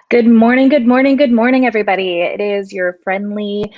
Good morning, good morning, good morning, everybody. It is your friendly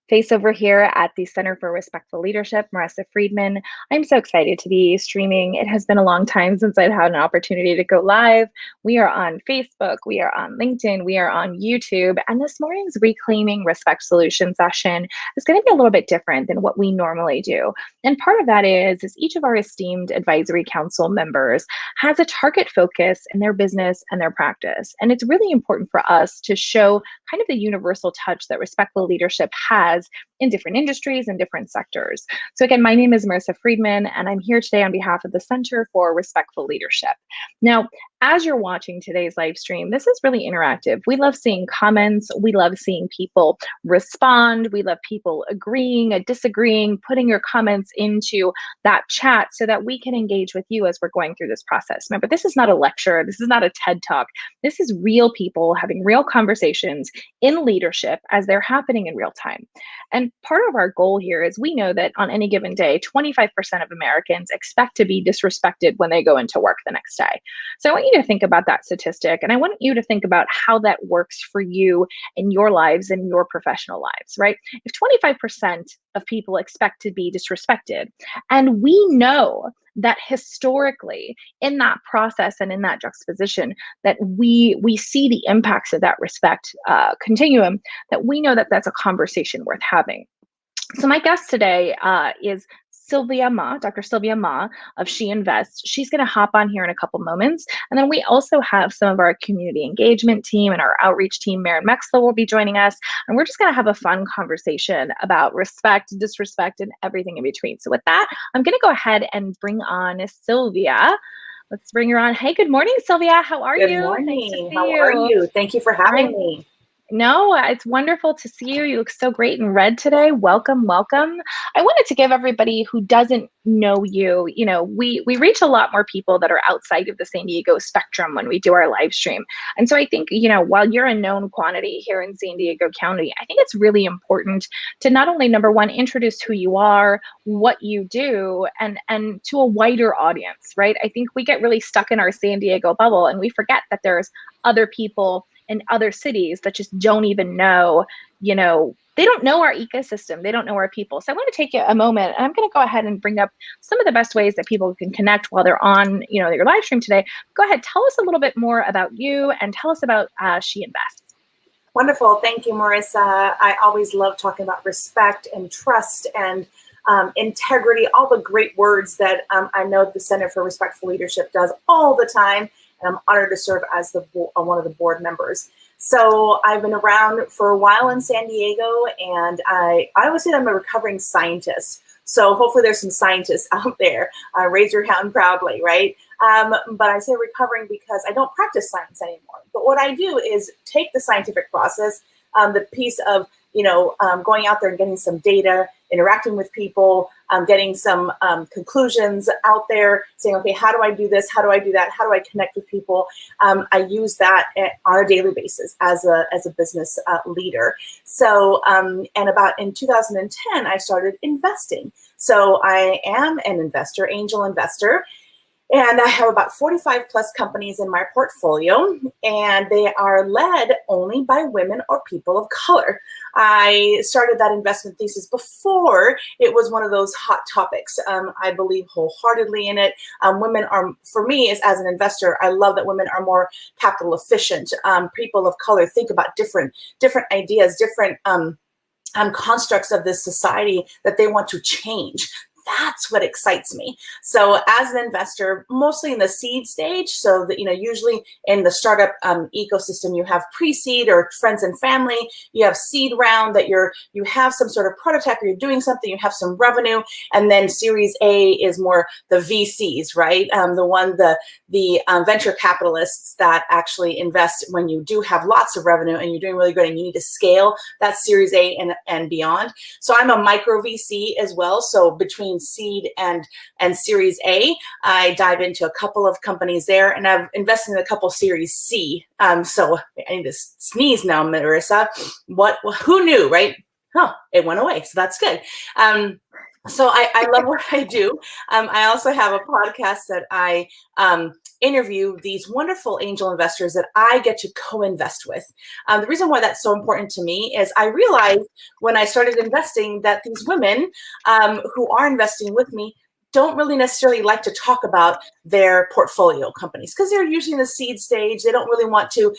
face over here at the Center for Respectful Leadership, Marissa Friedman. I'm so excited to be streaming. It has been a long time since I've had an opportunity to go live. We are on Facebook, we are on LinkedIn, we are on YouTube, and this morning's Reclaiming Respect Solution session is going to be a little bit different than what we normally do. And part of that is each of our esteemed advisory council members has a target focus in their business and their practice. And it's really important for us to show kind of the universal touch that respectful leadership has in different industries and different sectors. So again, my name is Marissa Friedman, and I'm here today on behalf of the Center for Respectful Leadership. Now, as you're watching today's live stream, this is really interactive. We love seeing comments. We love seeing people respond. We love people agreeing, disagreeing, putting your comments into that chat so that we can engage with you as we're going through this process. Remember, this is not a lecture. This is not a TED Talk. This is real people having real conversations in leadership as they're happening in real time. And part of our goal here is we know that on any given day, 25% of Americans expect to be disrespected when they go into work the next day. So I want you to think about that statistic, and I want you to think about how that works for you in your lives and your professional lives, right? If 25% of people expect to be disrespected, and we know that historically in that process and in that juxtaposition that we see the impacts of that respect continuum, that we know that that's a conversation worth having. So my guest today is Silvia Mah, Dr. Silvia Mah of She Invests. She's going to hop on here in a couple moments. And then we also have some of our community engagement team and our outreach team, Marin will be joining us. And we're just going to have a fun conversation about respect, disrespect, and everything in between. So with that, I'm going to go ahead and bring on Silvia. Let's bring her on. Hey, good morning, Silvia. How are you? Good morning. Nice to see How you. are you? Thank you for having me. No, it's wonderful to see you. You look so great in red today. Welcome, welcome. I wanted to give everybody who doesn't know you, we reach a lot more people that are outside of the San Diego spectrum when we do our live stream. And so I think, while you're a known quantity here in San Diego County, I think it's really important to not only, number one, introduce who you are, what you do, and to a wider audience, right? I think we get really stuck in our San Diego bubble and we forget that there's other people in other cities that just don't even know, they don't know our ecosystem. They don't know our people. So I want to take a moment, and I'm going to go ahead and bring up some of the best ways that people can connect while they're on, your live stream today. Go ahead, tell us a little bit more about you and tell us about She Invests. Wonderful. Thank you, Marissa. I always love talking about respect and trust and integrity, all the great words that I know the Center for Respectful Leadership does all the time. And I'm honored to serve as one of the board members. So I've been around for a while in San Diego, and I always say I'm a recovering scientist. So hopefully there's some scientists out there. Raise your hand proudly, right? But I say recovering because I don't practice science anymore. But what I do is take the scientific process, the piece of going out there and getting some data, interacting with people, getting some conclusions out there, saying, okay, how do I do this? How do I do that? How do I connect with people? I use that on a daily basis as a business leader. So, and about in 2010, I started investing. So I am an investor, angel investor. And I have about 45 plus companies in my portfolio, and they are led only by women or people of color. I started that investment thesis before it was one of those hot topics. I believe wholeheartedly in it. Women are, for me, as an investor, I love that women are more capital efficient. People of color think about different ideas, different constructs of this society that they want to change. That's what excites me. So as an investor, mostly in the seed stage, so that, usually in the startup ecosystem, you have pre-seed or friends and family, you have seed round that you have some sort of prototype, or you're doing something, you have some revenue, and then Series A is more the VCs, right? The venture capitalists that actually invest when you do have lots of revenue and you're doing really good and you need to scale. That's Series A and beyond. So I'm a micro VC as well. So between seed and Series A, I dive into a couple of companies there, and I've invested in a couple Series C. So I need to sneeze now, Marissa. Who knew, right? It went away. So that's good. So I love what I do. I also have a podcast that I interview these wonderful angel investors that I get to co-invest with. The reason why that's so important to me is I realized when I started investing that these women who are investing with me don't really necessarily like to talk about their portfolio companies because they're usually in the seed stage. They don't really want to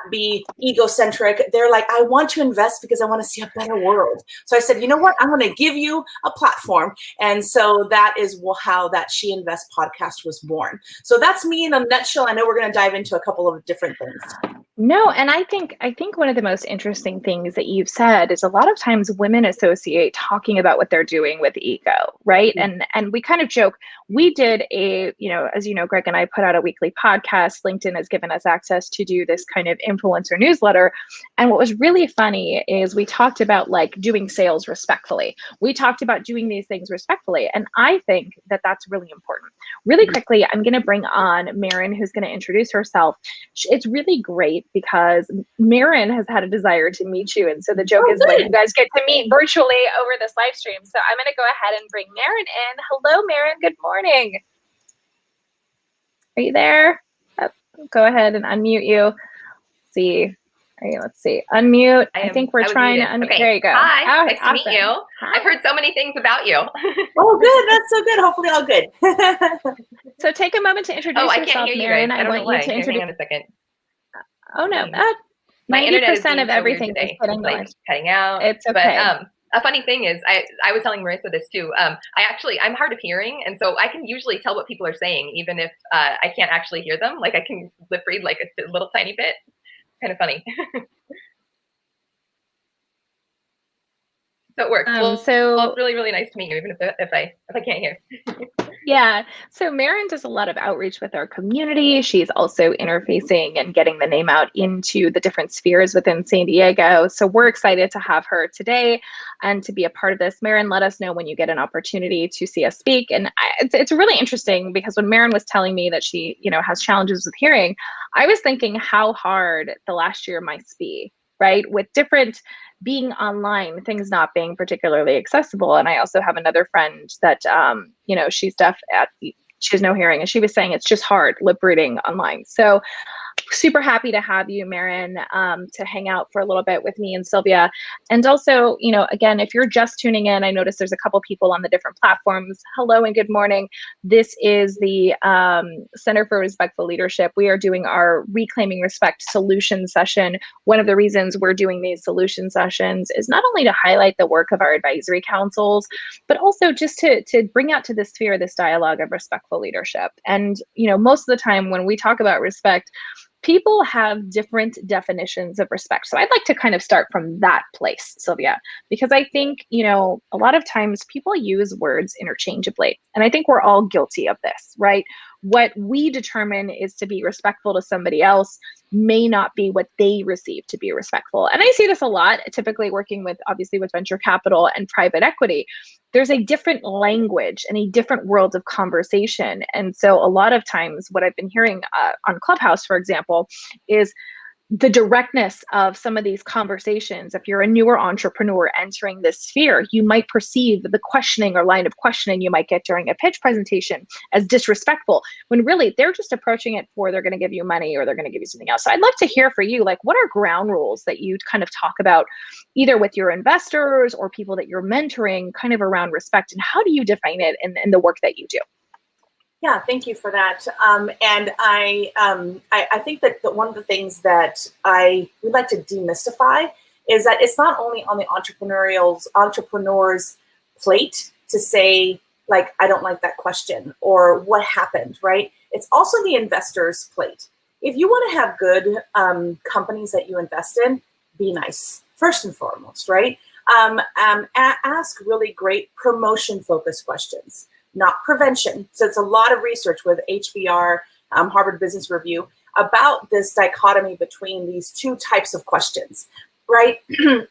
be egocentric. They're like, I want to invest because I want to see a better world. So I said, you know what? I'm going to give you a platform. And so that is how that She Invests podcast was born. So that's me in a nutshell. I know we're going to dive into a couple of different things. No, and I think one of the most interesting things that you've said is a lot of times women associate talking about what they're doing with ego, right? Mm-hmm. And we kind of joke. We did as you know, Greg and I put out a weekly podcast. LinkedIn has given us access to do this kind of influencer newsletter. And what was really funny is we talked about like doing sales respectfully. We talked about doing these things respectfully. And I think that that's really important. Really quickly, I'm going to bring on Marin, who's going to introduce herself. It's really great because Marin has had a desire to meet you. And so the joke is like, you guys get to meet virtually over this live stream. So I'm going to go ahead and bring Marin in. Hello, Marin. Good morning. Are you there? Go ahead and unmute you. Let's see. Unmute. I think we're trying to unmute. Okay. There you go. Hi. Nice to meet you. Hi. I've heard so many things about you. Oh, good. That's so good. Hopefully all good. So take a moment to introduce yourself, I can't hear Marin. You guys. I want you to introduce. Hang on a second. Oh, no. My 90% of everything is cutting out. It's okay. But a funny thing is, I was telling Marissa this too. I'm hard of hearing, and so I can usually tell what people are saying, even if I can't actually hear them. Like I can lip read like a little tiny bit. Kind of funny. So it works. Well, it's really, really nice to meet you, even if I can't hear. Yeah. So Marin does a lot of outreach with our community. She's also interfacing and getting the name out into the different spheres within San Diego. So we're excited to have her today and to be a part of this. Marin, let us know when you get an opportunity to see us speak. And it's really interesting because when Marin was telling me that she, has challenges with hearing, I was thinking how hard the last year might be, right? With different being online, things not being particularly accessible. And I also have another friend that, she's deaf she has no hearing, and she was saying it's just hard lip reading online. So super happy to have you, Marin, to hang out for a little bit with me and Silvia. And also, again, if you're just tuning in, I noticed there's a couple people on the different platforms. Hello and good morning. This is the Center for Respectful Leadership. We are doing our Reclaiming Respect solution session. One of the reasons we're doing these solution sessions is not only to highlight the work of our advisory councils, but also just to bring out to the sphere this dialogue of respectful leadership. And, most of the time when we talk about respect, people have different definitions of respect. So I'd like to kind of start from that place, Silvia, because I think, a lot of times people use words interchangeably. And I think we're all guilty of this, right? What we determine is to be respectful to somebody else may not be what they receive to be respectful. And I see this a lot, typically working with venture capital and private equity. There's a different language and a different world of conversation. And so a lot of times what I've been hearing on Clubhouse, for example, is the directness of some of these conversations. If you're a newer entrepreneur entering this sphere, you might perceive the questioning or line of questioning you might get during a pitch presentation as disrespectful, when really they're just approaching it for they're going to give you money or they're going to give you something else. So I'd love to hear for you, like, what are ground rules that you kind of talk about either with your investors or people that you're mentoring kind of around respect, and how do you define it in the work that you do? Yeah, thank you for that. And I think that one of the things that I would like to demystify is that it's not only on the entrepreneur's plate to say, like, I don't like that question or what happened, right? It's also the investor's plate. If you want to have good companies that you invest in, be nice, first and foremost, right? Ask really great promotion-focused questions, not prevention. So it's a lot of research with HBR, Harvard Business Review, about this dichotomy between these two types of questions, right?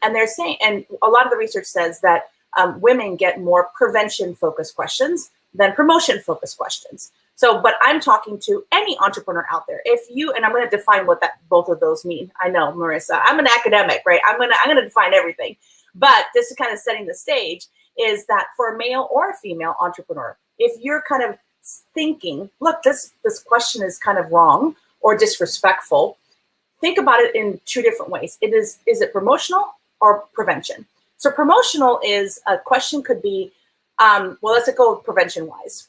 And they're saying, and a lot of the research says that women get more prevention-focused questions than promotion-focused questions. So, but I'm talking to any entrepreneur out there. If you, and I'm going to define what both of those mean. I know, Marissa, I'm an academic, right? I'm going to define everything. But this is kind of setting the stage, is that for a male or a female entrepreneur, if you're kind of thinking, look, this question is kind of wrong or disrespectful, think about it in two different ways. Is it promotional or prevention? So promotional is a question could be, well, let's go prevention wise.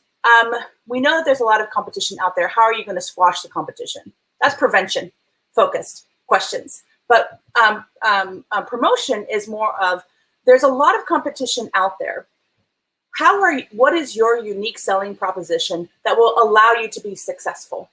We know that there's a lot of competition out there. How are you going to squash the competition? That's prevention focused questions. But promotion is more of, there's a lot of competition out there. What is your unique selling proposition that will allow you to be successful?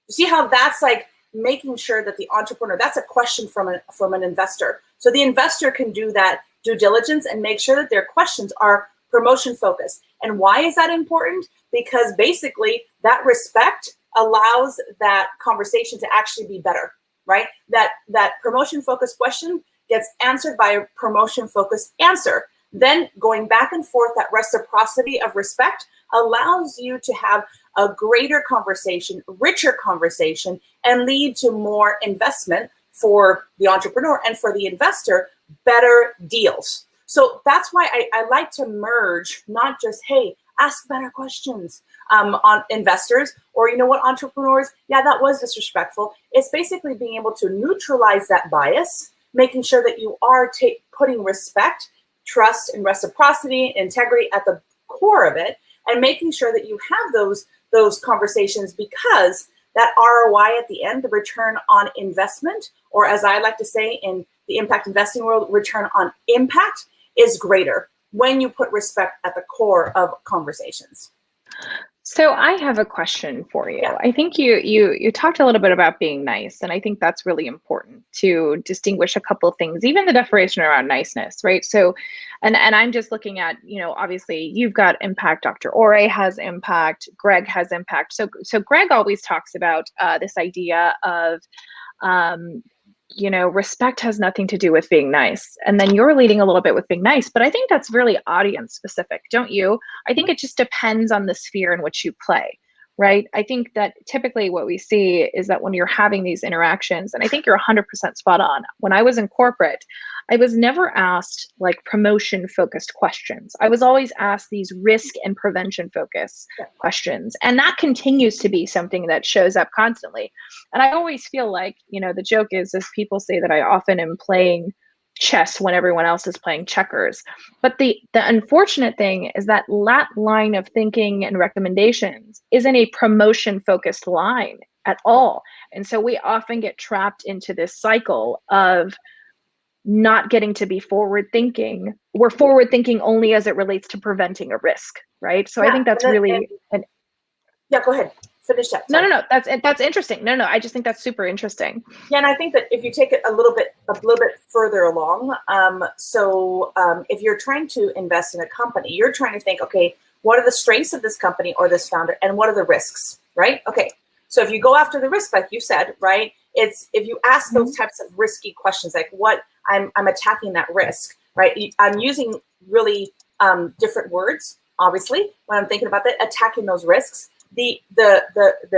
You see how that's like making sure that the entrepreneur, that's a question from an investor. So the investor can do that due diligence and make sure that their questions are promotion focused. And why is that important? Because basically that respect allows that conversation to actually be better, right? That promotion focused question gets answered by a promotion focused answer. Then going back and forth, that reciprocity of respect allows you to have a greater conversation, richer conversation, and lead to more investment for the entrepreneur and for the investor, better deals. So that's why I like to merge, not just, hey, ask better questions on investors, or you know what, entrepreneurs, yeah, that was disrespectful. It's basically being able to neutralize that bias, making sure that you are putting respect, trust, and reciprocity, integrity at the core of it, and making sure that you have those conversations, because that ROI at the end, the return on investment, or as I like to say in the impact investing world, return on impact, is greater when you put respect at the core of conversations. So I have a question for you. Yeah. I think you talked a little bit about being nice, and I think that's really important to distinguish a couple of things, even the definition around niceness, right? So, and I'm just looking at, obviously you've got impact. Dr. Ore has impact. Greg has impact. So Greg always talks about this idea of respect has nothing to do with being nice. And then you're leading a little bit with being nice, but I think that's really audience specific, don't you? I think it just depends on the sphere in which you play, right? I think that typically what we see is that when you're having these interactions, and I think you're 100% spot on. When I was in corporate, I was never asked like promotion focused questions. I was always asked these risk and prevention focused questions. And that continues to be something that shows up constantly. And I always feel like, the joke is people say that I often am playing chess when everyone else is playing checkers. But the unfortunate thing is that line of thinking and recommendations isn't a promotion focused line at all. And so we often get trapped into this cycle of not getting to be forward thinking. We're forward thinking only as it relates to preventing a risk, right? So I think that's really yeah, go ahead. Finish that. No. That's interesting. No. I just think that's super interesting. Yeah, and I think that if you take it a little bit further along, if you're trying to invest in a company, you're trying to think, okay, what are the strengths of this company or this founder, and what are the risks, right? Okay, so if you go after the risk, like you said, right, it's if you ask those types of risky questions, like what I'm attacking that risk, right? I'm using really different words, obviously, when I'm thinking about that, attacking those risks. The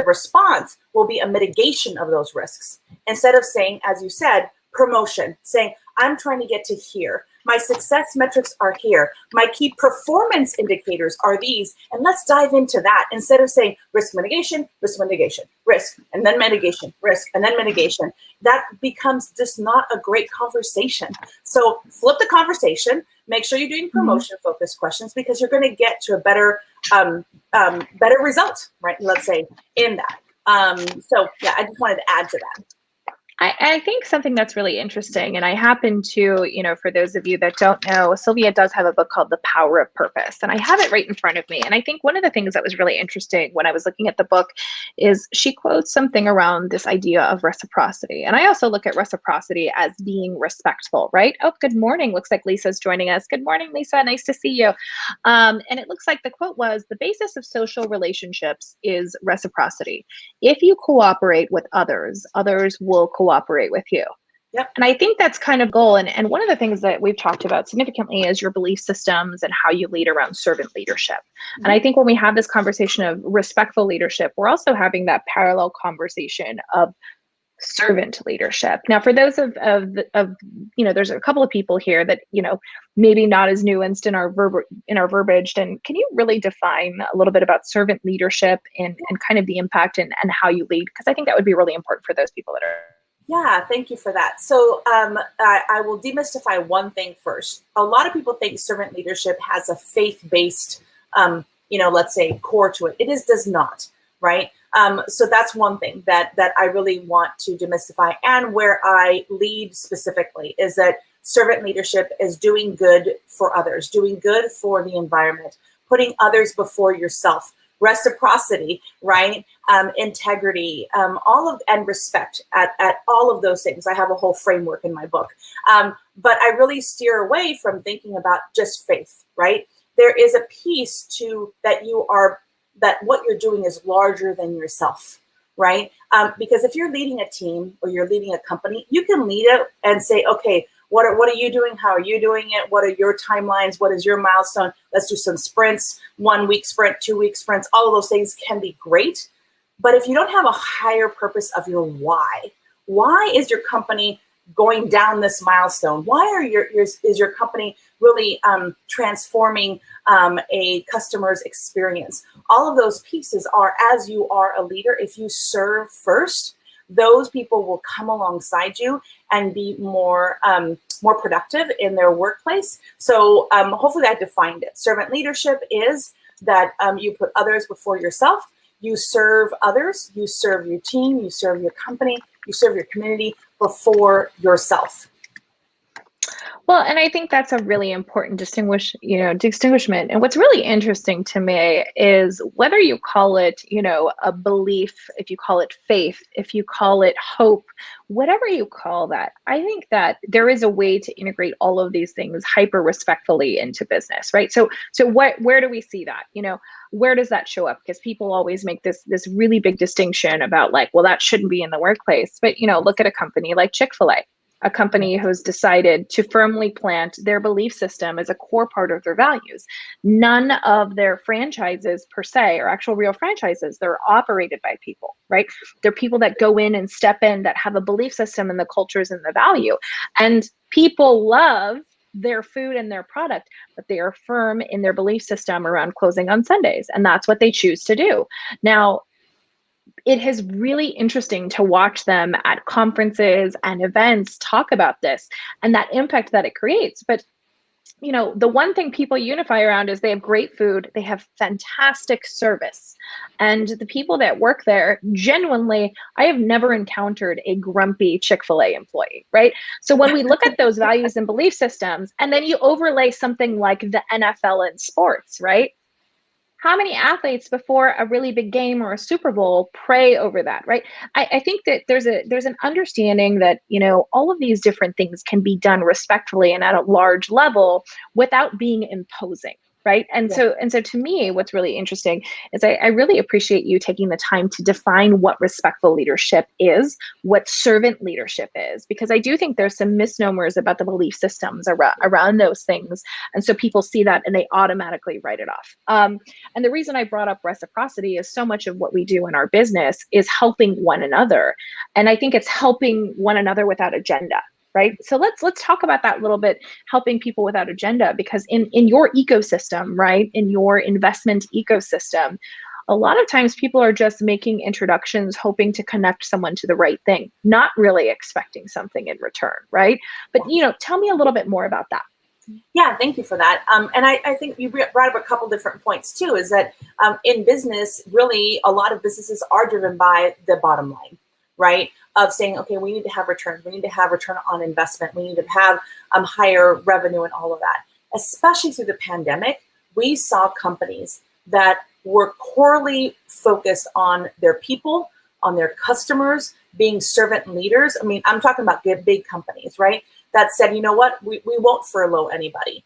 response will be a mitigation of those risks. Instead of saying, as you said, promotion, saying, I'm trying to get to here. My success metrics are here. My key performance indicators are these. And let's dive into that instead of saying risk, risk, and then mitigation, risk, and then mitigation. That becomes just not a great conversation. So flip the conversation. Make sure you're doing promotion-focused questions, because you're going to get to a better result, right? Let's say in that. So yeah, I just wanted to add to that. I think something that's really interesting, and I happen to, for those of you that don't know, Silvia does have a book called The Power of Purpose, and I have it right in front of me. And I think one of the things that was really interesting when I was looking at the book is she quotes something around this idea of reciprocity. And I also look at reciprocity as being respectful, right? Oh, good morning. Looks like Lisa's joining us. Good morning, Lisa. Nice to see you. And it looks like the quote was, the basis of social relationships is reciprocity. If you cooperate with others, others will cooperate with you. Yep. And I think that's kind of goal. And one of the things that we've talked about significantly is your belief systems and how you lead around servant leadership. And I think when we have this conversation of respectful leadership, we're also having that parallel conversation of servant leadership. Now, for those of there's a couple of people here that, maybe not as nuanced in our verbiage. And can you really define a little bit about servant leadership and kind of the impact and how you lead? Because I think that would be really important for those people that are. Yeah, thank you for that. So I will demystify one thing first. A lot of people think servant leadership has a faith-based, let's say, core to it. It does not, right? So that's one thing that I really want to demystify. And where I lead specifically is that servant leadership is doing good for others, doing good for the environment, putting others before yourself. Reciprocity, right? Integrity, and respect at all of those things. I have a whole framework in my book. But I really steer away from thinking about just faith, right? There is a piece to that what you're doing is larger than yourself, right? Because if you're leading a team or you're leading a company, you can lead it and say, okay, what are you doing? How are you doing it? What are your timelines? What is your milestone? Let's do some sprints, 1 week sprint, 2 week sprints. All of those things can be great. But if you don't have a higher purpose of your why is your company going down this milestone? Why is your company really transforming a customer's experience? All of those pieces are, as you are a leader, if you serve first, those people will come alongside you and be more productive in their workplace. So hopefully I defined it. Servant leadership is that you put others before yourself. You serve others. You serve your team. You serve your company. You serve your community before yourself. Well, and I think that's a really important distinguishment. And what's really interesting to me is whether you call it, a belief, if you call it faith, if you call it hope, whatever you call that, I think that there is a way to integrate all of these things hyper respectfully into business, right? So where do we see that? Where does that show up? Because people always make this really big distinction about like, well, that shouldn't be in the workplace. But, look at a company like Chick-fil-A. A company who's decided to firmly plant their belief system as a core part of their values. None of their franchises per se are actual real franchises. They're operated by people, right? They're people that go in and step in that have a belief system and the cultures and the value. And people love their food and their product, but they are firm in their belief system around closing on Sundays. And that's what they choose to do. Now, it is really interesting to watch them at conferences and events talk about this and that impact that it creates. But, the one thing people unify around is they have great food, they have fantastic service. And the people that work there, genuinely, I have never encountered a grumpy Chick-fil-A employee, right? So when we look at those values and belief systems, and then you overlay something like the NFL and sports, right? How many athletes before a really big game or a Super Bowl pray over that, right? I think that there's an understanding that, all of these different things can be done respectfully and at a large level without being imposing. Right. And so to me, what's really interesting is I really appreciate you taking the time to define what respectful leadership is, what servant leadership is, because I do think there's some misnomers about the belief systems around those things. And so people see that and they automatically write it off. And the reason I brought up reciprocity is so much of what we do in our business is helping one another. And I think it's helping one another without agenda. Right. So let's talk about that a little bit, helping people without agenda, because in your ecosystem, right, in your investment ecosystem, a lot of times people are just making introductions, hoping to connect someone to the right thing, not really expecting something in return. Right. But, tell me a little bit more about that. Yeah, thank you for that. And I think you brought up a couple different points too, is that in business, really, a lot of businesses are driven by the bottom line, right? Of saying, okay, we need to have returns. We need to have return on investment. We need to have higher revenue and all of that. Especially through the pandemic, we saw companies that were corely focused on their people, on their customers, being servant leaders. I mean, I'm talking about big companies, right? That said, you know what, we won't furlough anybody.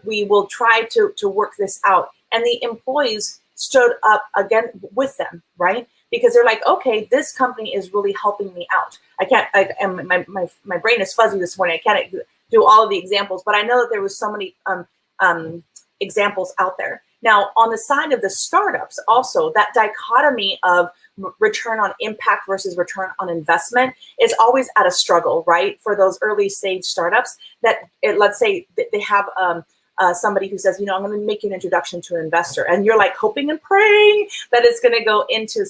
We will try to work this out. And the employees stood up again with them, right? Because they're like, okay, this company is really helping me out. My brain is fuzzy this morning. I can't do all of the examples, but I know that there was so many examples out there. Now, on the side of the startups, also that dichotomy of return on impact versus return on investment is always at a struggle, right? For those early stage startups that, let's say they have somebody who says, I'm going to make an introduction to an investor, and you're like hoping and praying that it's going to go into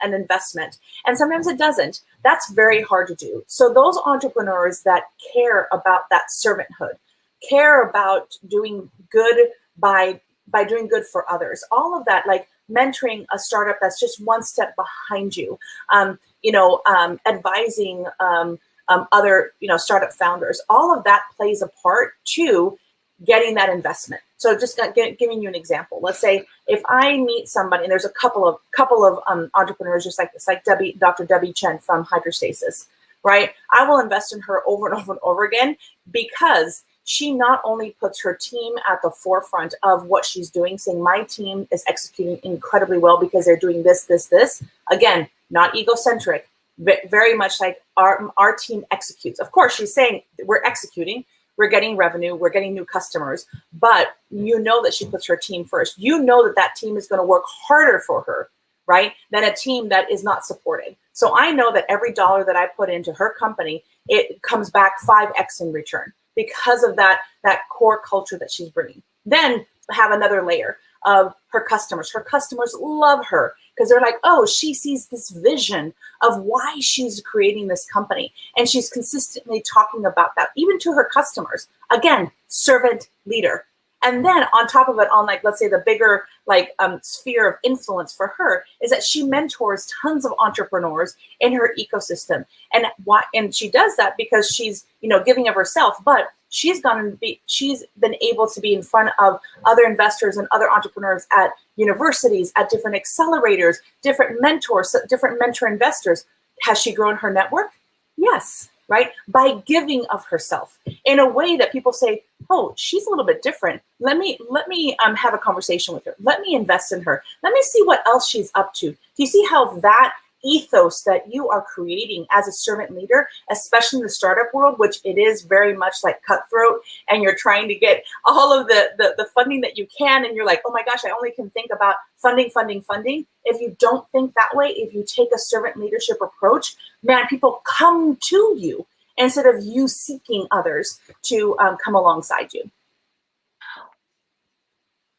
an investment, and sometimes it doesn't. That's very hard to do. So those entrepreneurs that care about that servanthood, care about doing good by doing good for others, all of that, like mentoring a startup that's just one step behind you, advising other startup founders, all of that plays a part to getting that investment. So just giving you an example. Let's say if I meet somebody, and there's a couple of entrepreneurs just like this, like Dr. Debbie Chen from Hydrostasis, right? I will invest in her over and over and over again because she not only puts her team at the forefront of what she's doing, saying my team is executing incredibly well because they're doing this. Again, not egocentric, very much like our team executes. Of course, she's saying we're executing, we're getting revenue, we're getting new customers, but that she puts her team first. That team is going to work harder for her, right, than a team that is not supported. So I know that every dollar that I put into her company, it comes back 5x in return because of that core culture that she's bringing. Then have another layer of her customers. Her customers love her because they're like, oh, she sees this vision of why she's creating this company. And she's consistently talking about that, even to her customers. Again, servant leader. And then on top of it, on like, let's say the bigger sphere of influence for her is that she mentors tons of entrepreneurs in her ecosystem. And she does that because she's, giving of herself, but she's been able to be in front of other investors and other entrepreneurs at universities, at different accelerators, different mentors, different mentor investors. Has she grown her network? Yes. Right? By giving of herself in a way that people say, oh, she's a little bit different. Let me have a conversation with her. Let me invest in her. Let me see what else she's up to. Do you see how that ethos that you are creating as a servant leader, especially in the startup world, which it is very much like cutthroat, and you're trying to get all of the funding that you can, and you're like, oh my gosh, I only can think about funding. If you don't think that way, if you take a servant leadership approach, man, people come to you instead of you seeking others to come alongside you.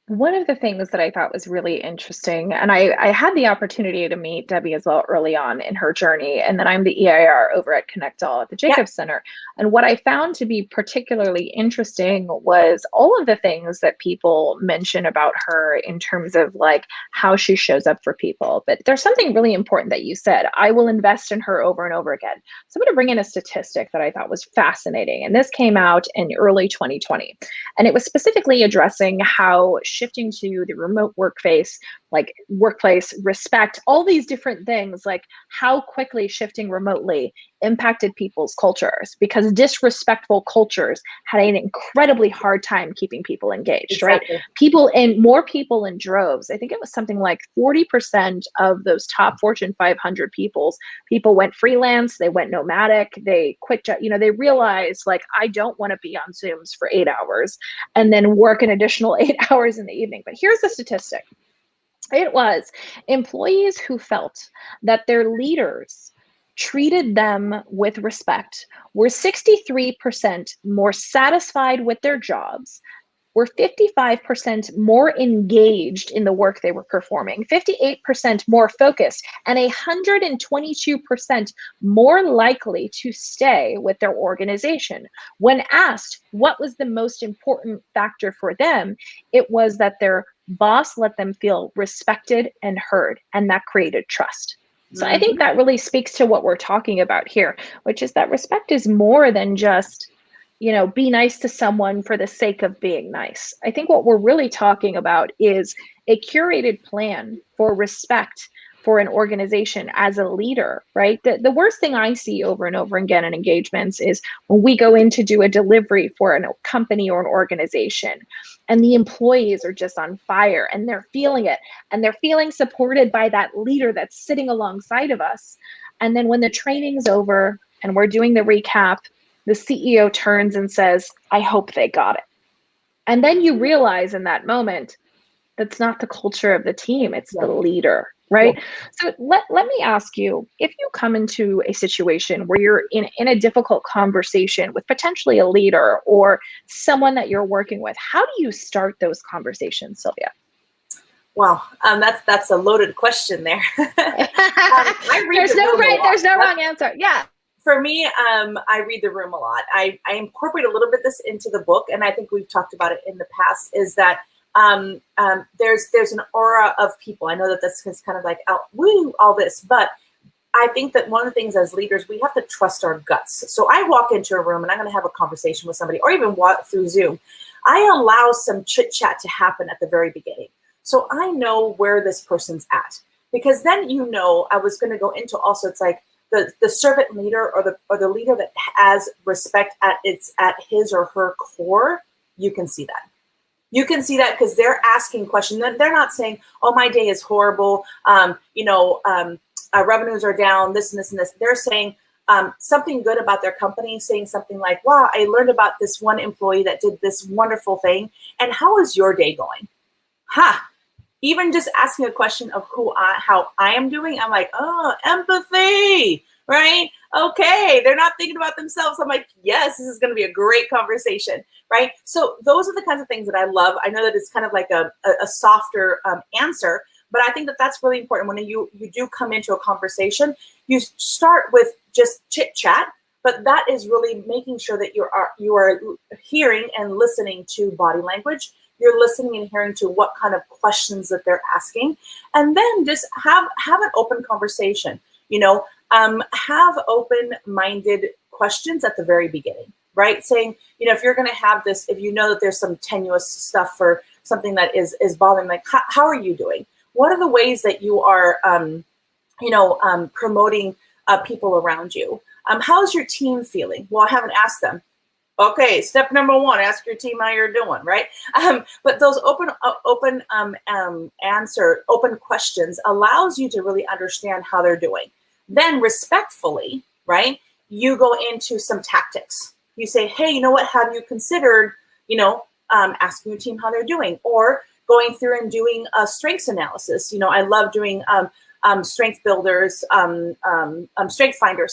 One of the things that I thought was really interesting, and I had the opportunity to meet Debbie as well early on in her journey, and then I'm the EIR over at Connect All at the Jacobs Center. And what I found to be particularly interesting was all of the things that people mention about her in terms of like how she shows up for people. But there's something really important that you said, I will invest in her over and over again. So I'm going to bring in a statistic that I thought was fascinating. And this came out in early 2020. And it was specifically addressing how shifting to the remote workplace, like workplace respect, all these different things, like how quickly shifting remotely impacted people's cultures, because disrespectful cultures had an incredibly hard time keeping people engaged, right? More people in droves. I think it was something like 40% of those top Fortune 500 people went freelance, they went nomadic, they quit, they realized like, I don't want to be on Zooms for 8 hours and then work an additional 8 hours in the evening. But here's the statistic. It was employees who felt that their leaders treated them with respect were 63% more satisfied with their jobs, were 55% more engaged in the work they were performing, 58% more focused, and 122% more likely to stay with their organization. When asked what was the most important factor for them, it was that their boss let them feel respected and heard, and that created trust. So I think that really speaks to what we're talking about here, which is that respect is more than just, be nice to someone for the sake of being nice. I think what we're really talking about is a curated plan for respect for an organization as a leader, right? The worst thing I see over and over again in engagements is when we go in to do a delivery for a company or an organization, and the employees are just on fire and they're feeling it, and they're feeling supported by that leader that's sitting alongside of us. And then when the training's over and we're doing the recap, the CEO turns and says, I hope they got it. And then you realize in that moment that's not the culture of the team. It's Yeah. the leader, right? Yeah. So let me ask you, if you come into a situation where you're in a difficult conversation with potentially a leader or someone that you're working with, how do you start those conversations, Silvia? Wow, that's a loaded question there. I read There's no right, there's no wrong answer. Yeah. For me, I read the room a lot. I incorporate a little bit this into the book, and I think we've talked about it in the past, is that there's an aura of people. I know that this is kind of like, woo, all this, but I think that one of the things as leaders, we have to trust our guts. So I walk into a room and I'm going to have a conversation with somebody, or even walk through Zoom. I allow some chit chat to happen at the very beginning. So I know where this person's at, because then, I was going to go into also, it's like the servant leader or the leader that has respect at his or her core. You can see that. You can see that because they're asking questions. They're not saying, "Oh, my day is horrible. Revenues are down. This and this and this." They're saying something good about their company, saying something like, "Wow, I learned about this one employee that did this wonderful thing. And how is your day going?" Even just asking a question of how I am doing, I'm like, oh, empathy, right? Okay, they're not thinking about themselves. I'm like, yes, this is going to be a great conversation, right? So those are the kinds of things that I love. I know that it's kind of like a softer answer, but I think that that's really important. When you do come into a conversation, you start with just chit chat, but that is really making sure that you are hearing and listening to body language. You're listening and hearing to what kind of questions that they're asking, and then just have an open conversation. Have open-minded questions at the very beginning, right? Saying, if you're going to have this, if you know that there's some tenuous stuff for something that is bothering, like, how are you doing? What are the ways that you are, promoting people around you? How's your team feeling? Well, I haven't asked them. Okay, step number one, ask your team how you're doing, right? But those open questions allows you to really understand how they're doing. Then respectfully, right, you go into some tactics. You say, hey, you know what, have you considered, asking your team how they're doing, or going through and doing a strengths analysis. I love doing strength builders, strength finder,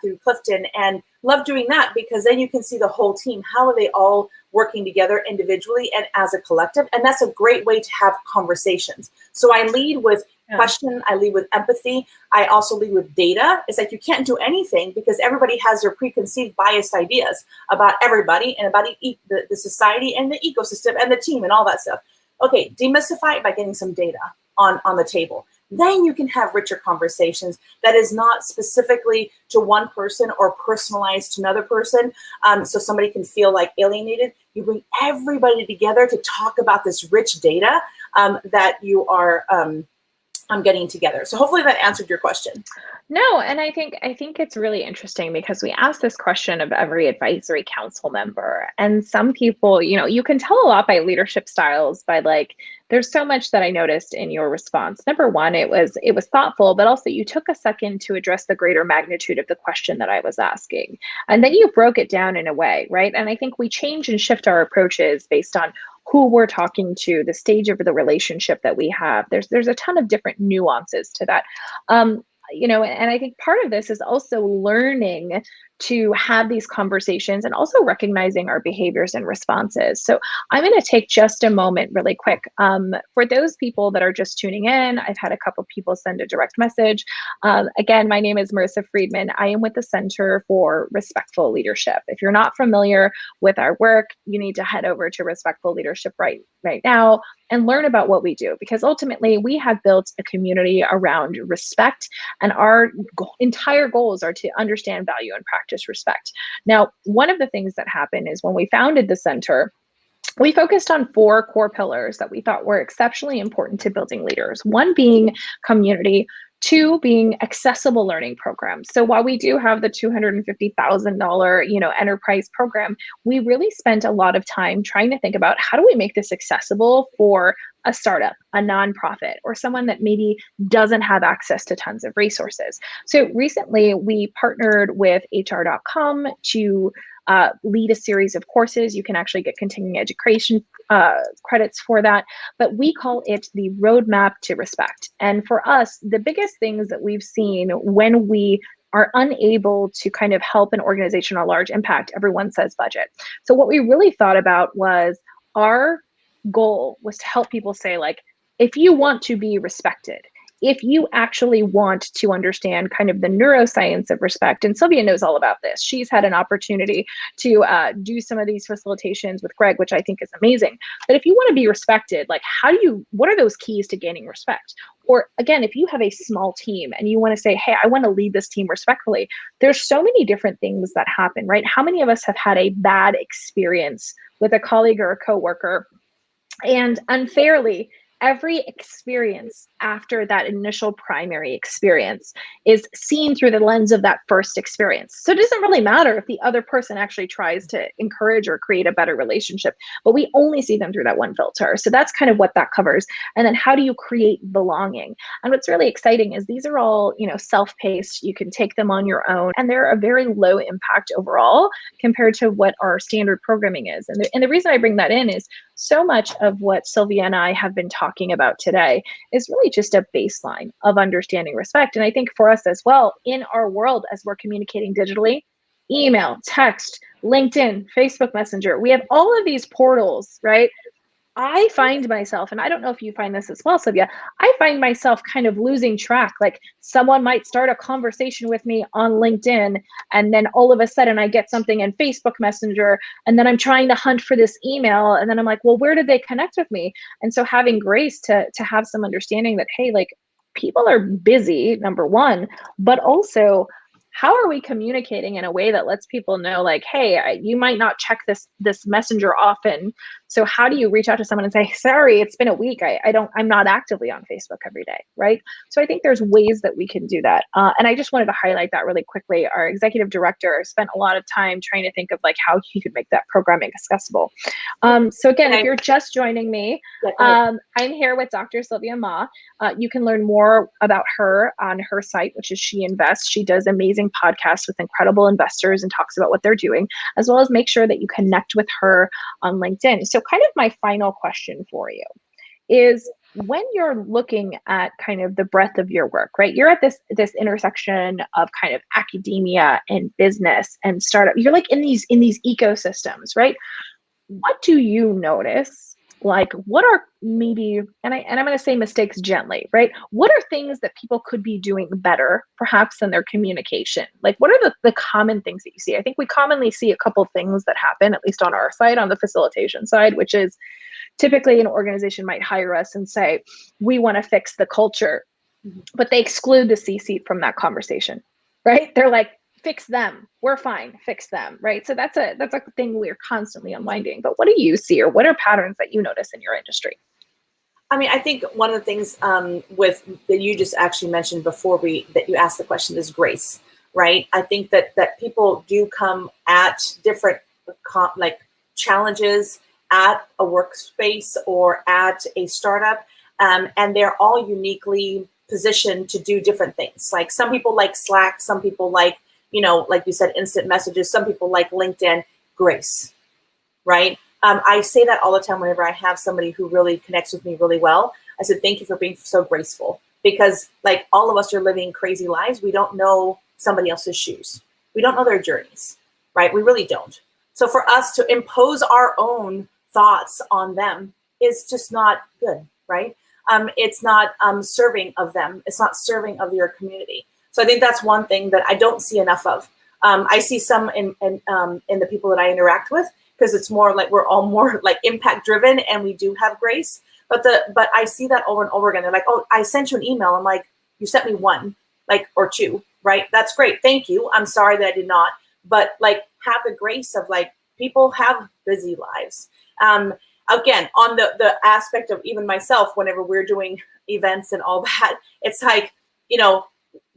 through Clifton, and love doing that, because then you can see the whole team. How are they all working together individually and as a collective? And that's a great way to have conversations. So I lead with question, I lead with empathy. I also lead with data. It's like you can't do anything because everybody has their preconceived biased ideas about everybody and about the society and the ecosystem and the team and all that stuff. Okay, demystify it by getting some data on the table. Then you can have richer conversations that is not specifically to one person or personalized to another person, so somebody can feel like alienated. You bring everybody together to talk about this rich data that you are getting together. So hopefully that answered your question. No, and I think it's really interesting because we ask this question of every advisory council member, and some people, you can tell a lot by leadership styles by, like, there's so much that I noticed in your response. Number one, it was thoughtful, but also you took a second to address the greater magnitude of the question that I was asking. And then you broke it down in a way, right? And I think we change and shift our approaches based on who we're talking to, the stage of the relationship that we have. There's a ton of different nuances to that. And I think part of this is also learning to have these conversations and also recognizing our behaviors and responses. So I'm going to take just a moment really quick. For those people that are just tuning in, I've had a couple people send a direct message. Again, my name is Marissa Friedman. I am with the Center for Respectful Leadership. If you're not familiar with our work, you need to head over to Respectful Leadership right now and learn about what we do, because ultimately we have built a community around respect, and our entire goals are to understand, value, and practice respect. Now, one of the things that happened is when we founded the center, we focused on 4 core pillars that we thought were exceptionally important to building leaders. One being community, 2 being accessible learning programs. So while we do have the $250,000, enterprise program, we really spent a lot of time trying to think about how do we make this accessible for a startup, a nonprofit, or someone that maybe doesn't have access to tons of resources. So recently we partnered with HR.com to lead a series of courses. You can actually get continuing education credits for that. But we call it the roadmap to respect. And for us, the biggest things that we've seen when we are unable to kind of help an organization on large impact, everyone says budget. So what we really thought about was our goal was to help people say, like, if you want to be respected, if you actually want to understand kind of the neuroscience of respect, and Silvia knows all about this. She's had an opportunity to do some of these facilitations with Greg, which I think is amazing. But if you want to be respected, like what are those keys to gaining respect? Or again, if you have a small team and you want to say, hey, I want to lead this team respectfully, there's so many different things that happen, right? How many of us have had a bad experience with a colleague or a coworker, and unfairly, every experience after that initial primary experience is seen through the lens of that first experience. So it doesn't really matter if the other person actually tries to encourage or create a better relationship, but we only see them through that one filter. So that's kind of what that covers. And then how do you create belonging? And what's really exciting is these are all, self-paced. You can take them on your own, and they're a very low impact overall compared to what our standard programming is. And the reason I bring that in is so much of what Silvia and I have been talking about today is really just a baseline of understanding respect. And I think for us as well, in our world, as we're communicating digitally, email, text, LinkedIn, Facebook Messenger, we have all of these portals, right? I find myself, and I don't know if you find this as well, Silvia, I find myself kind of losing track. Like someone might start a conversation with me on LinkedIn, and then all of a sudden I get something in Facebook Messenger, and then I'm trying to hunt for this email, and then I'm like, well, where did they connect with me? And so having grace to have some understanding that, hey, like people are busy, number one, but also how are we communicating in a way that lets people know, like, hey, you might not check this messenger often. So how do you reach out to someone and say, sorry, it's been a week. I'm not actively on Facebook every day, right? So I think there's ways that we can do that. And I just wanted to highlight that really quickly. Our executive director spent a lot of time trying to think of like how he could make that programming accessible. So again, if you're just joining me, I'm here with Dr. Silvia Mah. You can learn more about her on her site, which is She Invests. She does amazing podcasts with incredible investors and talks about what they're doing, as well as make sure that you connect with her on LinkedIn. So kind of my final question for you is, when you're looking at kind of the breadth of your work, right? You're at this intersection of kind of academia and business and startup. You're like in these ecosystems, right? What do you notice? Like, what are maybe, and I'm going to say mistakes gently, right? What are things that people could be doing better, perhaps, in their communication? Like, what are the common things that you see? I think we commonly see a couple things that happen, at least on our side, on the facilitation side, which is typically an organization might hire us and say, we want to fix the culture, but they exclude the C-suite from that conversation, right? They're like, fix them. We're fine. Fix them, right? So that's a thing we're constantly unwinding. But what do you see, or what are patterns that you notice in your industry? I mean, I think one of the things with that you just actually mentioned before that you asked the question is grace, right? I think that people do come at different challenges at a workspace or at a startup, and they're all uniquely positioned to do different things. Like some people like Slack, some people like, like you said, instant messages. Some people like LinkedIn. Grace, right? I say that all the time whenever I have somebody who really connects with me really well. I said, thank you for being so graceful, because like all of us are living crazy lives. We don't know somebody else's shoes. We don't know their journeys, right? We really don't. So for us to impose our own thoughts on them is just not good, right? It's not serving of them. It's not serving of your community. So I think that's one thing that I don't see enough of. I see some in the people that I interact with, because it's more like we're all more like impact driven, and we do have grace. But I see that over and over again. They're like, oh, I sent you an email. I'm like, you sent me one, like, or two, right? That's great. Thank you. I'm sorry that I did not. But like, have the grace of like, people have busy lives. Again, on the aspect of even myself, whenever we're doing events and all that, it's like,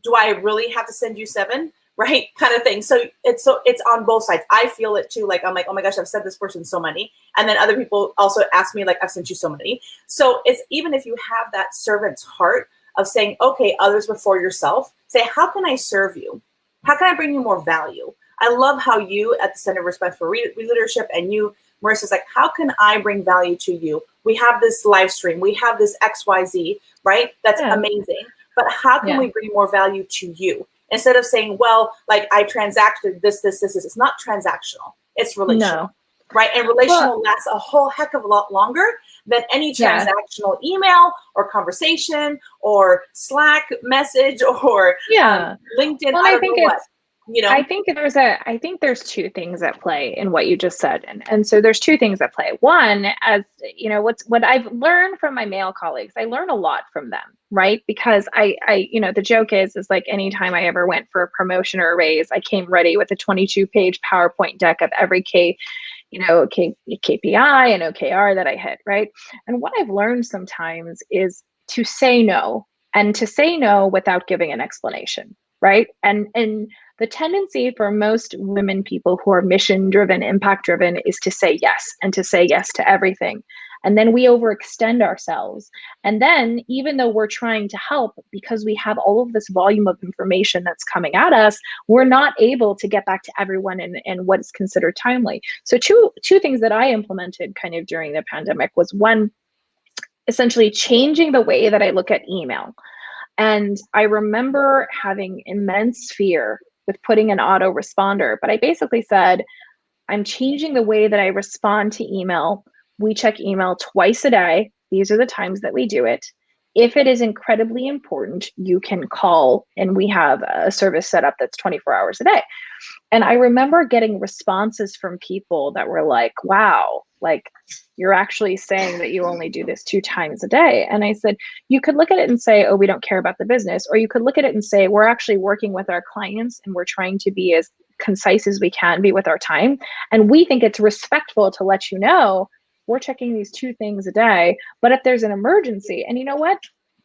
do I really have to send you 7? Right? Kind of thing. So it's on both sides. I feel it too. Like, I'm like, oh my gosh, I've sent this person so many. And then other people also ask me, like, I've sent you so many. So it's, even if you have that servant's heart of saying, okay, others before yourself, say, how can I serve you? How can I bring you more value? I love how you at the Center of Respect for Leadership and you, Marissa's like, how can I bring value to you? We have this live stream, we have this XYZ, right? That's amazing. But how can we bring more value to you? Instead of saying, well, like I transacted this. It's not transactional. It's relational, right? And relational lasts a whole heck of a lot longer than any transactional email or conversation or Slack message or LinkedIn. Well, I don't know what. You know? I think there's two things at play in what you just said. And so there's two things at play. One, as you know, what I've learned from my male colleagues, I learn a lot from them, right? Because I the joke is like anytime I ever went for a promotion or a raise, I came ready with a 22-page PowerPoint deck of every KPI and OKR that I hit, right? And what I've learned sometimes is to say no, and to say no without giving an explanation, right? And the tendency for most women people who are mission driven, impact driven, is to say yes, and to say yes to everything. And then we overextend ourselves. And then even though we're trying to help, because we have all of this volume of information that's coming at us, we're not able to get back to everyone in what is considered timely. So two things that I implemented kind of during the pandemic was, one, essentially changing the way that I look at email. And I remember having immense fear with putting an autoresponder, but I basically said, I'm changing the way that I respond to email. We check email twice a day. These are the times that we do it. If it is incredibly important, you can call, and we have a service set up that's 24 hours a day. And I remember getting responses from people that were like, wow, like you're actually saying that you only do this 2 times a day. And I said, you could look at it and say, oh, we don't care about the business. Or you could look at it and say, we're actually working with our clients and we're trying to be as concise as we can be with our time. And we think it's respectful to let you know we're checking these 2 things a day. But if there's an emergency, and you know what?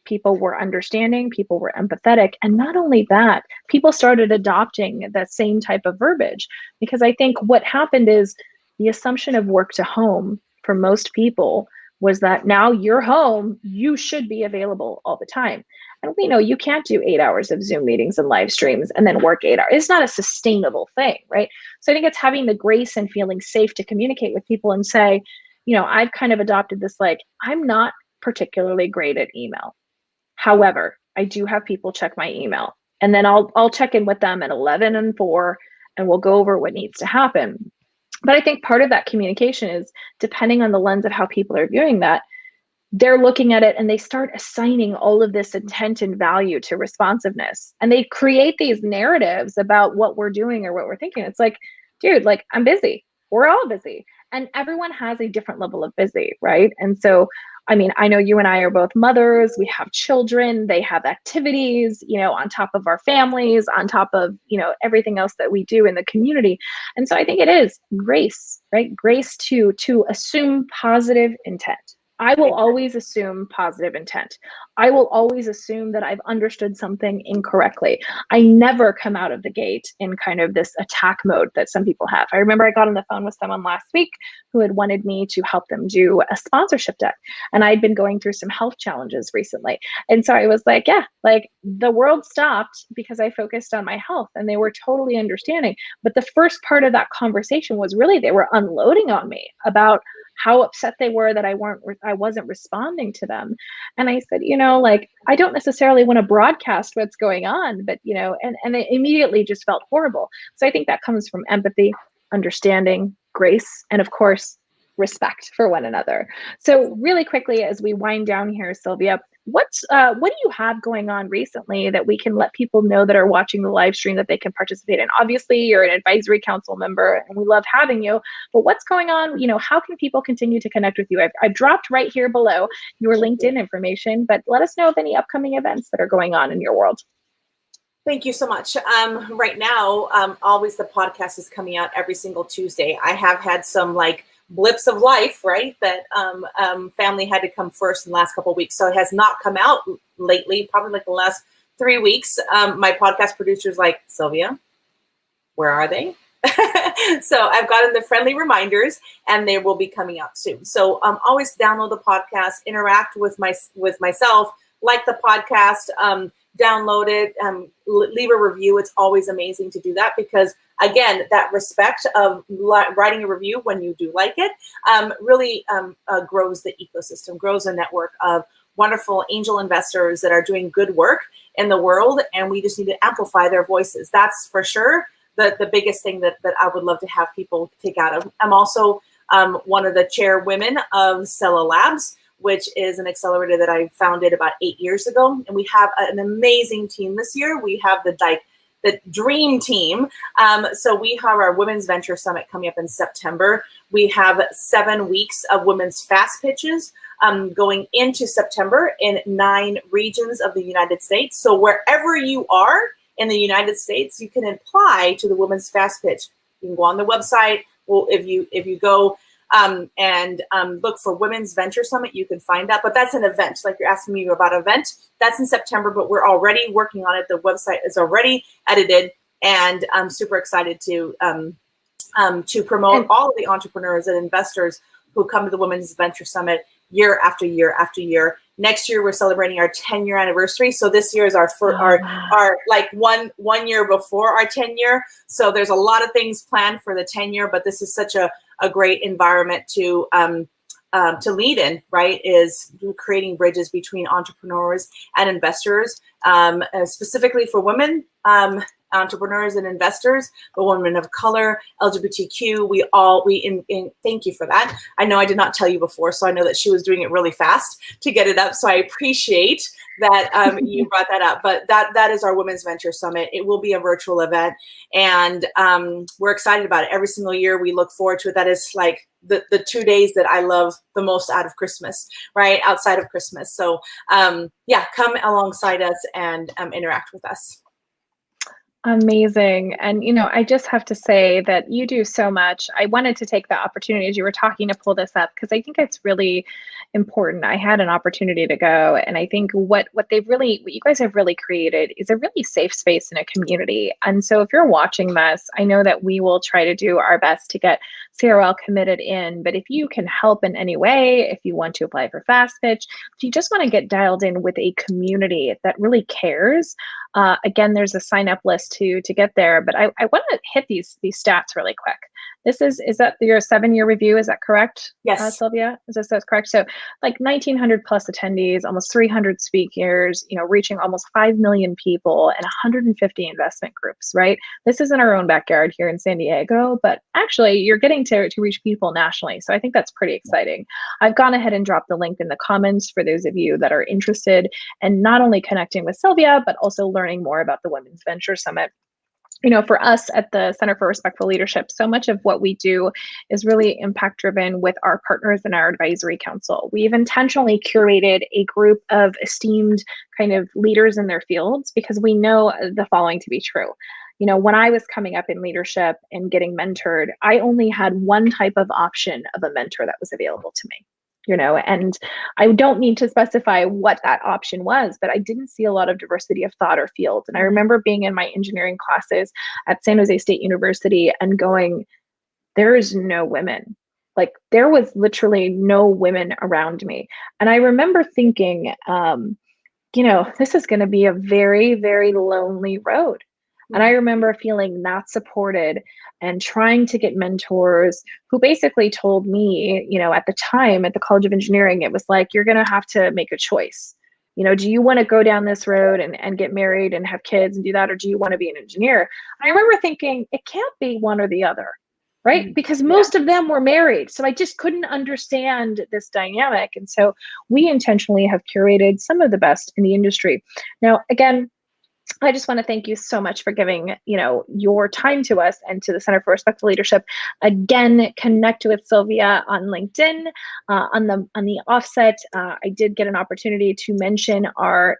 People were understanding, people were empathetic. And not only that, people started adopting that same type of verbiage. Because I think what happened is the assumption of work to home for most people was that now you're home, you should be available all the time. And we know you can't do 8 hours of Zoom meetings and live streams and then work 8 hours. It's not a sustainable thing, right? So I think it's having the grace and feeling safe to communicate with people and say, I've kind of adopted this, like, I'm not particularly great at email. However, I do have people check my email, and then I'll check in with them at 11 and 4, and we'll go over what needs to happen. But I think part of that communication is, depending on the lens of how people are viewing that, they're looking at it and they start assigning all of this intent and value to responsiveness. And they create these narratives about what we're doing or what we're thinking. It's like, dude, like, I'm busy. We're all busy. And everyone has a different level of busy, right? And so, I mean, I know you and I are both mothers. We have children. They have activities, on top of our families, on top of, everything else that we do in the community. And so I think it is grace, right? Grace to assume positive intent. I will always assume positive intent. I will always assume that I've understood something incorrectly. I never come out of the gate in kind of this attack mode that some people have. I remember I got on the phone with someone last week who had wanted me to help them do a sponsorship deck. And I'd been going through some health challenges recently. And so I was like, yeah, like the world stopped because I focused on my health, and they were totally understanding. But the first part of that conversation was really, they were unloading on me about how upset they were that I wasn't responding to them. And I said, like, I don't necessarily want to broadcast what's going on, but, and it immediately just felt horrible. So I think that comes from empathy, understanding, grace, and of course, respect for one another. So really quickly, as we wind down here, Silvia, what do you have going on recently that we can let people know that are watching the live stream that they can participate in? Obviously, you're an advisory council member and we love having you, but what's going on? How can people continue to connect with you? I've dropped right here below your LinkedIn information, but let us know of any upcoming events that are going on in your world. Thank you so much. Right now, always the podcast is coming out every single Tuesday. I have had some blips of life, right? That family had to come first in the last couple of weeks. So it has not come out lately, probably the last 3 weeks. My podcast producer's like, Silvia, where are they? So I've gotten the friendly reminders and they will be coming out soon. So always download the podcast, interact with myself, like the podcast, download it, leave a review. It's always amazing to do that because, again, that respect of writing a review when you do like it really grows the ecosystem, grows a network of wonderful angel investors that are doing good work in the world, and we just need to amplify their voices. That's for sure the biggest thing that I would love to have people take out of. I'm also one of the chairwomen of Cella Labs, which is an accelerator that I founded about 8 years ago. And we have an amazing team this year. We have the dream team. So we have our Women's Venture Summit coming up in September. We have 7 weeks of women's fast pitches going into September in 9 regions of the United States. So wherever you are in the United States, you can apply to the Women's Fast Pitch. You can go on the website. Well, if you go and look for Women's Venture Summit, you can find out. But that's an event. Like you're asking me about an event. That's in September, but we're already working on it. The website is already edited, and I'm super excited to promote all of the entrepreneurs and investors who come to the Women's Venture Summit year after year after year. Next year, we're celebrating our 10-year anniversary. So this year is our like one year before our 10-year. So there's a lot of things planned for the 10-year, but this is such a great environment to lead in, right? Is creating bridges between entrepreneurs and investors, specifically for women entrepreneurs and investors, but women of color, LGBTQ. Thank you for that. I know I did not tell you before, so I know that she was doing it really fast to get it up. So I appreciate that you brought that up. But that is our Women's Venture Summit. It will be a virtual event, and we're excited about it. Every single year we look forward to it. That is like the 2 days that I love the most out of Christmas, right? Outside of Christmas. So yeah, come alongside us and interact with us. Amazing. And, I just have to say that you do so much. I wanted to take the opportunity as you were talking to pull this up because I think it's really important. I had an opportunity to go, and I think what you guys have really created is a really safe space in a community. And so if you're watching this, I know that we will try to do our best to get CRL committed in, but if you can help in any way, if you want to apply for Fast Pitch, if you just want to get dialed in with a community that really cares, again, there's a sign up list to get there, but I want to hit these stats really quick. Is that your 7-year review? Is that correct? Yes. Silvia, that's correct? So like 1,900 plus attendees, almost 300 speakers, reaching almost 5 million people and 150 investment groups, right? This is in our own backyard here in San Diego, but actually you're getting to reach people nationally. So I think that's pretty exciting. I've gone ahead and dropped the link in the comments for those of you that are interested in not only connecting with Silvia, but also learning more about the Women's Venture Summit. For us at the Center for Respectful Leadership, so much of what we do is really impact driven with our partners in our advisory council. We've intentionally curated a group of esteemed kind of leaders in their fields because we know the following to be true. When I was coming up in leadership and getting mentored, I only had one type of option of a mentor that was available to me. And I don't need to specify what that option was, but I didn't see a lot of diversity of thought or field. And I remember being in my engineering classes at San Jose State University and going, there is no women. Like there was literally no women around me. And I remember thinking, this is going to be a very, very lonely road. And I remember feeling not supported and trying to get mentors who basically told me, at the time at the College of Engineering, it was like, you're going to have to make a choice. Do you want to go down this road and get married and have kids and do that? Or do you want to be an engineer? And I remember thinking it can't be one or the other, right? Because most of them were married. So I just couldn't understand this dynamic. And so we intentionally have curated some of the best in the industry. Now, again, I just want to thank you so much for giving, your time to us and to the Center for Respectful Leadership. Again, connect with Silvia on LinkedIn. On the offset, I did get an opportunity to mention our,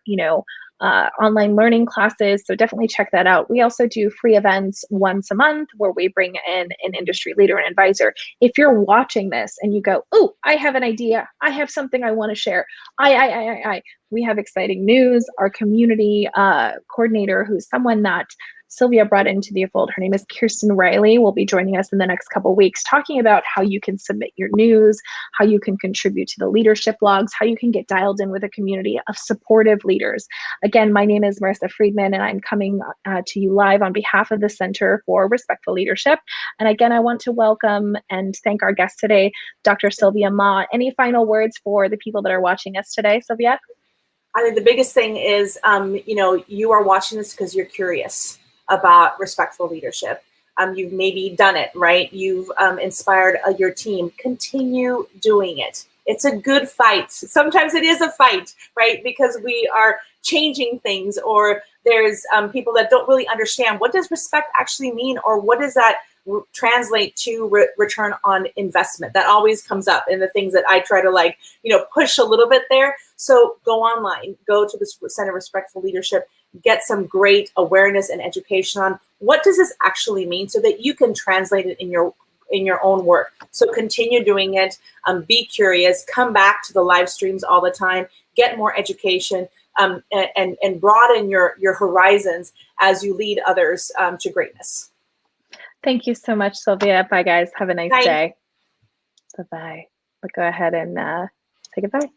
online learning classes. So definitely check that out. We also do free events once a month where we bring in an industry leader and advisor. If you're watching this and you go, oh, I have an idea, I have something I want to share, we have exciting news. Our community coordinator, who's someone that Silvia brought into the fold, her name is Kirsten Riley, will be joining us in the next couple of weeks, talking about how you can submit your news, how you can contribute to the leadership logs, how you can get dialed in with a community of supportive leaders. Again, my name is Marissa Friedman, and I'm coming to you live on behalf of the Center for Respectful Leadership. And again, I want to welcome and thank our guest today, Dr. Silvia Mah. Any final words for the people that are watching us today, Silvia? I think the biggest thing is, you are watching this because you're curious about respectful leadership. You've maybe done it, right? You've inspired your team. Continue doing it. It's a good fight. Sometimes it is a fight, right? Because we are changing things, or there's people that don't really understand what does respect actually mean, or what does that translate to return on investment. That always comes up in the things that I try to push a little bit there. So go online, go to the Center of Respectful Leadership, get some great awareness and education on what does this actually mean, so that you can translate it in your own work. So continue doing it. Be curious. Come back to the live streams all the time. Get more education, and broaden your horizons as you lead others to greatness. Thank you so much, Silvia. Bye, guys. Have a nice Bye. day. Bye-bye. We'll go ahead and say goodbye.